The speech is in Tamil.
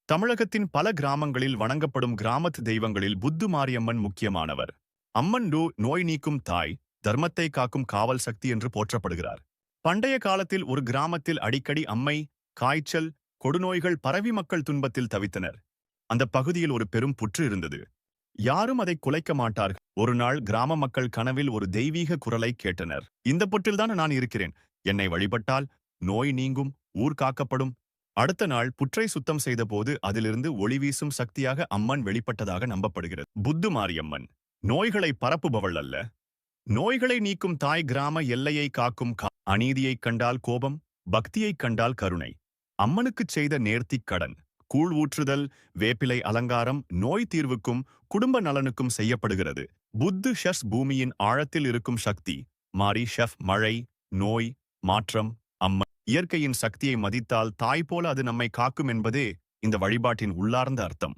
தமிழகத்தின் பல கிராமங்களில் வணங்கப்படும் கிராமத்து தெய்வங்களில் புத்து மாரியம்மன் முக்கியமானவர். அம்மன் நோய் நீக்கும் தாய், தர்மத்தை காக்கும் காவல் சக்தி என்று போற்றப்படுகிறார். பண்டைய காலத்தில் ஒரு கிராமத்தில் அடிக்கடி அம்மை, காய்ச்சல், கொடுநோய்கள் பரவி மக்கள் துன்பத்தில் தவித்தனர். அந்த பகுதியில் ஒரு பெரும் புற்று இருந்தது. யாரும் அதை குலைக்க மாட்டார்கள். ஒரு நாள் கிராம மக்கள் கனவில் ஒரு தெய்வீக குரலை கேட்டனர். இந்த புற்றில்தான் நான் இருக்கிறேன். என்னை வழிபட்டால் நோய் நீங்கும், ஊர் காக்கப்படும். அடுத்த நாள் புற்றை சுத்தம் செய்தபோது அதிலிருந்து ஒளி வீசும் சக்தியாக அம்மன் வெளிப்பட்டதாக நம்பப்படுகிறது. புத்து மாரியம்மன் நோய்களை பரப்புபவள் அல்ல, நோய்களை நீக்கும் தாய். கிராம எல்லையை காக்கும் அநீதியைக் கண்டால் கோபம், பக்தியைக் கண்டால் கருணை. அம்மனுக்குச் செய்த நேர்த்திக் கடன், கூழ் ஊற்றுதல், வேப்பிலை அலங்காரம் நோய் தீர்வுக்கும் குடும்ப நலனுக்கும் செய்யப்படுகிறது. புத்து ஷஸ் பூமியின் ஆழத்தில் இருக்கும் சக்தி. மாரி ஷெஃப் மழை, நோய், மாற்றம். அம்மன் இயற்கையின் சக்தியை மதித்தால் தாய் போல அது நம்மை காக்கும் என்பதே இந்த வழிபாட்டின் உள்ளார்ந்த அர்த்தம்.